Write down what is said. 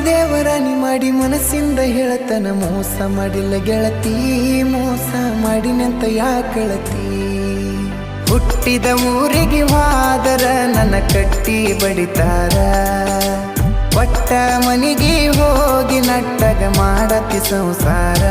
ದೇವರಾಣಿ ಮಾಡಿ ಮನಸ್ಸಿಂದ ಹೇಳತನ ಮೋಸ ಮಾಡಿಲ್ಲ ಗೆಳತಿ ಮೋಸ ಮಾಡಿನಂತ ಯಾಕಳತಿ ಹುಟ್ಟಿದ ಊರಿಗೆ ಹೋದರ ನನ್ನ ಕಟ್ಟಿ ಬಡಿತಾರ ಒಟ್ಟ ಮನಿಗೆ ಹೋಗಿ ನಟ್ಟಗ ಮಾಡತಿ ಸಂಸಾರ